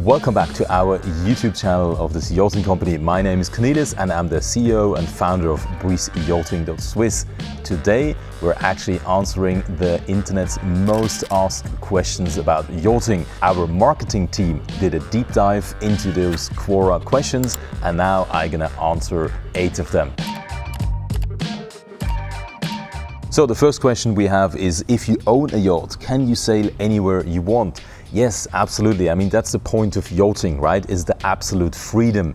Welcome back to our YouTube channel of this yachting company. My name is Cornelius and I'm the CEO and founder of breezeyachting.swiss. Today we're actually answering the internet's most asked questions about yachting. Our marketing team did a deep dive into those Quora questions and now I'm gonna answer 8 of them. So the first question we have is, if you own a yacht, can you sail anywhere you want? Yes, absolutely. I mean, that's the point of yachting, right? Is the absolute freedom.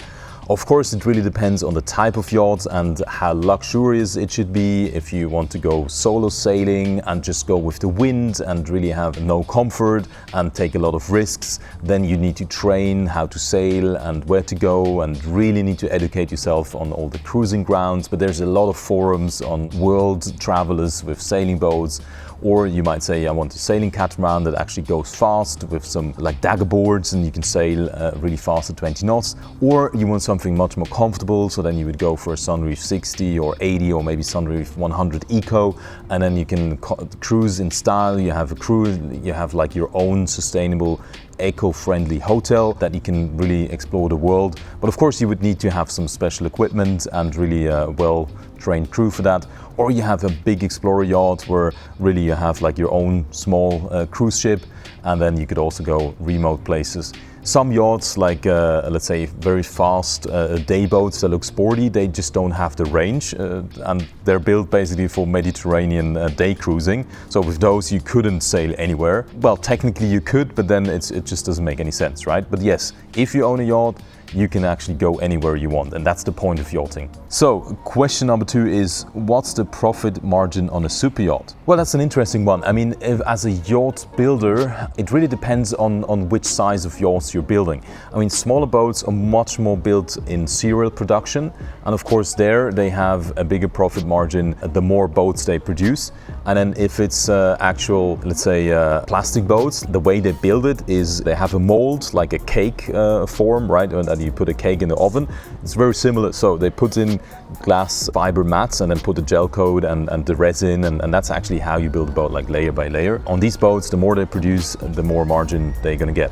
Of course, it really depends on the type of yacht and how luxurious it should be. If you want to go solo sailing and just go with the wind and really have no comfort and take a lot of risks, then you need to train how to sail and where to go and really need to educate yourself on all the cruising grounds. But there's a lot of forums on world travelers with sailing boats. Or you might say, I want a sailing catamaran that actually goes fast with some like dagger boards and you can sail really fast at 20 knots. Or you want something much more comfortable, so then you would go for a Sunreef 60 or 80 or maybe Sunreef 100 Eco, and then you can cruise in style. You have a cruise, you have like your own sustainable eco-friendly hotel that you can really explore the world. But of course you would need to have some special equipment and really well-trained crew for that. Or you have a big explorer yacht where really you have like your own small cruise ship, and then you could also go remote places. Some yachts, like let's say very fast day boats that look sporty, they just don't have the range and they're built basically for Mediterranean day cruising. So with those you couldn't sail anywhere. Well, technically you could, but then it just doesn't make any sense, right? But yes, if you own a yacht, you can actually go anywhere you want, and that's the point of yachting. So question number 2 is, what's the profit margin on a super yacht? Well, that's an interesting one. I mean, as a yacht builder, it really depends on which size of yachts you're building. I mean, smaller boats are much more built in serial production, and of course there they have a bigger profit margin the more boats they produce. And then if it's actual, let's say, plastic boats, the way they build it is they have a mold, like a cake form, right? And you put a cake in the oven. It's very similar. So they put in glass fiber mats and then put the gel coat and the resin, and that's actually how you build a boat, like layer by layer. On these boats, the more they produce, the more margin they're gonna get.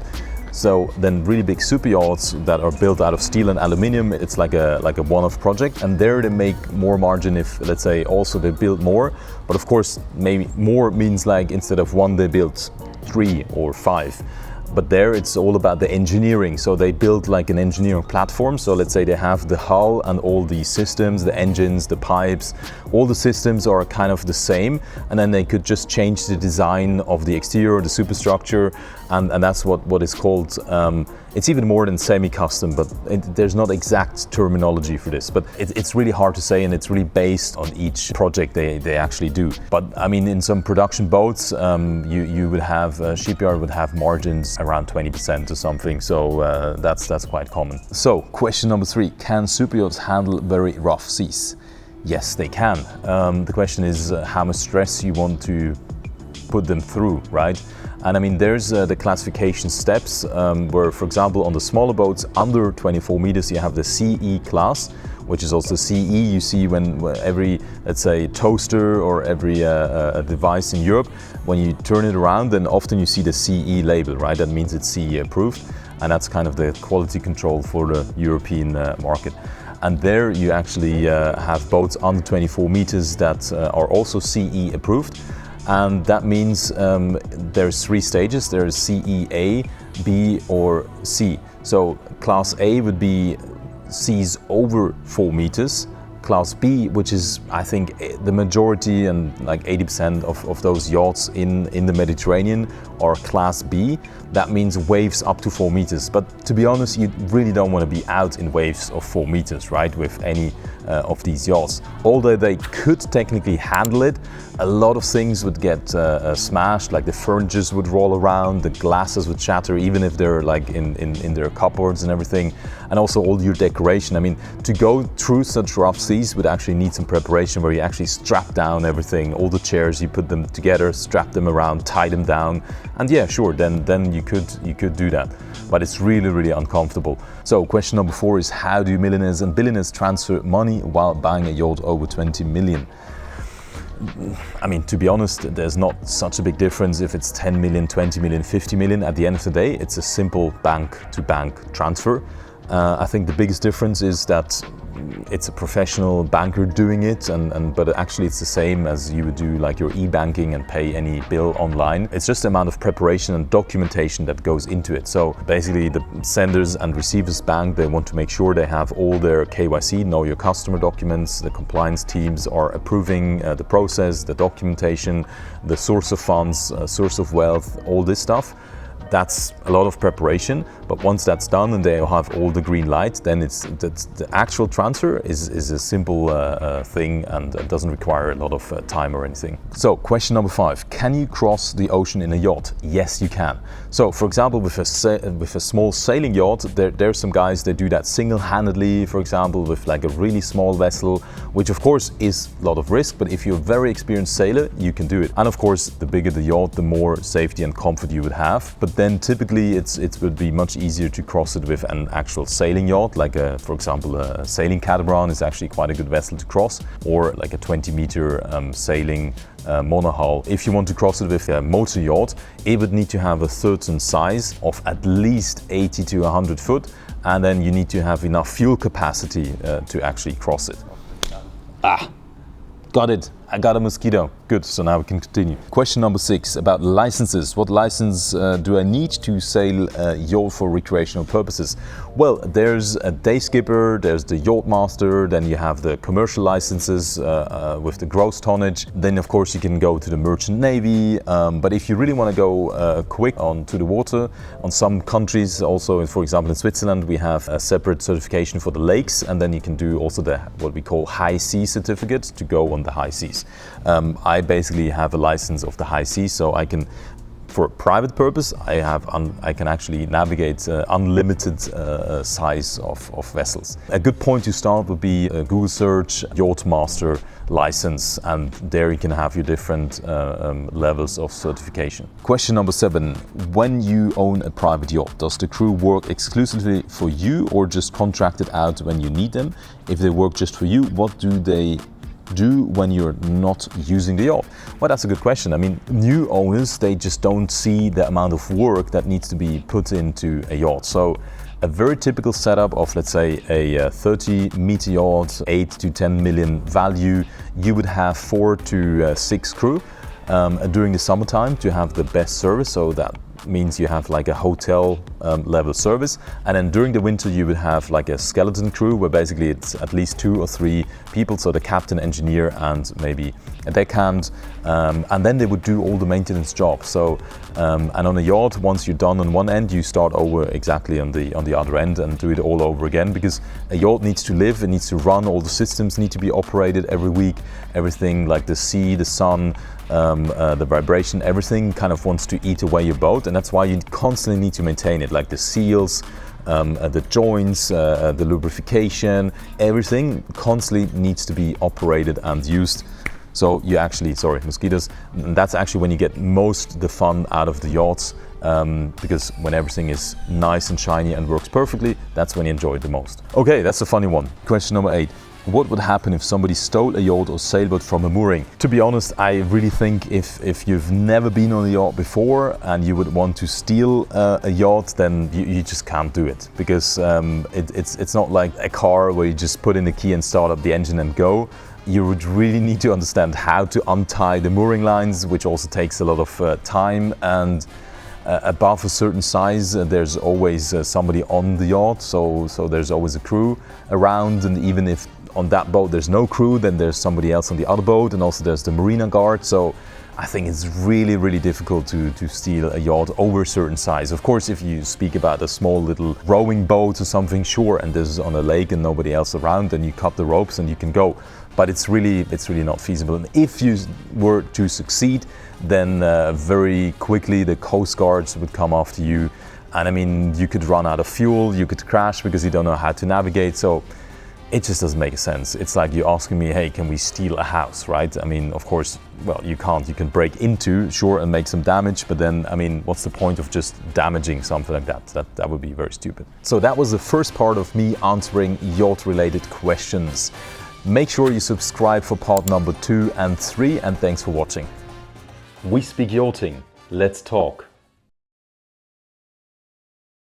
So then really big super yachts that are built out of steel and aluminium, it's like a one-off project, and there they make more margin if, let's say, also they build more. But of course, maybe more means like instead of 1 they built 3 or 5. But there it's all about the engineering. So they build like an engineering platform. So let's say they have the hull and all the systems, the engines, the pipes, all the systems are kind of the same. And then they could just change the design of the exterior, the superstructure. And that's what is called, it's even more than semi-custom, but there's not exact terminology for this. But it's really hard to say, and it's really based on each project they actually do. But I mean, in some production boats, you would have, a shipyard would have margins around 20% or something. So that's quite common. So question number 3, can super yachts handle very rough seas? Yes, they can. The question is how much stress you want to put them through, right? And I mean, there's the classification steps where, for example, on the smaller boats under 24 meters, you have the CE class, which is also CE. You see when every, let's say, toaster or every device in Europe, when you turn it around, then often you see the CE label, right? That means it's CE approved, and that's kind of the quality control for the European market. And there you actually have boats under 24 meters that are also CE approved. And that means there's 3 stages. There's CE A, B or C. So class A would be seas over 4 meters. Class B, which is I think the majority and like 80% of those yachts in the Mediterranean, are class B. That means waves up to 4 meters. But to be honest, you really don't want to be out in waves of 4 meters, right, with any of these yachts. Although they could technically handle it, a lot of things would get smashed, like the furniture would roll around, the glasses would shatter, even if they're like in their cupboards and everything, and also all your decoration. I mean, to go through such rough seas would actually need some preparation, where you actually strap down everything, all the chairs, you put them together, strap them around, tie them down, and yeah, sure, then you could do that. But it's really uncomfortable. So question number 4 is, how do millionaires and billionaires transfer money while buying a yacht over 20 million? I mean, to be honest, there's not such a big difference if it's 10 million, 20 million, 50 million. At the end of the day, it's a simple bank-to-bank transfer. I think the biggest difference is that it's a professional banker doing it, but actually it's the same as you would do like your e-banking and pay any bill online. It's just the amount of preparation and documentation that goes into it. So basically the senders and receivers bank, they want to make sure they have all their KYC, know your customer documents, the compliance teams are approving the process, the documentation, the source of funds, source of wealth, all this stuff. That's a lot of preparation, but once that's done and they have all the green light, then the actual transfer is a simple thing and it doesn't require a lot of time or anything. So question number 5, can you cross the ocean in a yacht? Yes, you can. So for example, with a small sailing yacht, there's some guys that do that single-handedly, for example, with like a really small vessel, which of course is a lot of risk, but if you're a very experienced sailor, you can do it. And of course, the bigger the yacht, the more safety and comfort you would have. But then typically it would be much easier to cross it with an actual sailing yacht, like for example a sailing catamaran is actually quite a good vessel to cross, or like a 20-meter sailing monohull. If you want to cross it with a motor yacht, it would need to have a certain size of at least 80 to 100 foot, and then you need to have enough fuel capacity to actually cross it. Got it. I got a mosquito. Good, so now we can continue. Question number 6, about licenses. What license do I need to sail a yacht for recreational purposes? Well, there's a day skipper, there's the yacht master, then you have the commercial licenses with the gross tonnage. Then of course you can go to the merchant navy, but if you really want to go quick onto the water, on some countries also, for example in Switzerland, we have a separate certification for the lakes, and then you can do also the what we call high sea certificate to go on the high seas. I basically have a license of the high seas, so I can, for a private purpose, I can actually navigate unlimited size of vessels. A good point to start would be a Google search yacht master license, and there you can have your different levels of certification. Question number 7, when you own a private yacht, does the crew work exclusively for you or just contracted out when you need them? If they work just for you, what do they do when you're not using the yacht? Well, that's a good question. I mean, new owners, they just don't see the amount of work that needs to be put into a yacht. So a very typical setup of, let's say, a 30-meter yacht, 8 to 10 million value, you would have 4 to 6 crew during the summertime to have the best service. So that means you have like a hotel level service, and then during the winter you would have like a skeleton crew where basically it's at least 2 or 3 people, so the captain, engineer and maybe a deckhand, and then they would do all the maintenance jobs. So and on a yacht, once you're done on one end, you start over exactly on the other end and do it all over again, because a yacht needs to live, it needs to run, all the systems need to be operated every week, everything like the sea, the sun, the vibration, everything kind of wants to eat away your boat, and that's why you constantly need to maintain it, like the seals, the joints, the lubrication, everything constantly needs to be operated and used. So you actually, sorry, mosquitoes, and that's actually when you get most the fun out of the yachts, because when everything is nice and shiny and works perfectly, that's when you enjoy it the most. Okay, that's a funny one. Question number 8. What would happen if somebody stole a yacht or sailboat from a mooring? To be honest, I really think if you've never been on a yacht before and you would want to steal a yacht, then you just can't do it, because it's not like a car where you just put in the key and start up the engine and go. You would really need to understand how to untie the mooring lines, which also takes a lot of time, and above a certain size there's always somebody on the yacht, so there's always a crew around, and even if on that boat there's no crew, then there's somebody else on the other boat, and also there's the marina guard. So I think it's really difficult to steal a yacht over a certain size. Of course, if you speak about a small little rowing boat or something, sure, and this is on a lake and nobody else around, then you cut the ropes and you can go. But it's really not feasible. And if you were to succeed, then very quickly the coast guards would come after you, and I mean, you could run out of fuel, you could crash because you don't know how to navigate. So it just doesn't make sense. It's like you asking me, hey, can we steal a house, right? I mean, of course, well, you can't. You can break into, sure, and make some damage, but then, I mean, what's the point of just damaging something like that? That would be very stupid. So that was the first part of me answering yacht-related questions. Make sure you subscribe for part number 2 and 3, and thanks for watching. We speak yachting. Let's talk.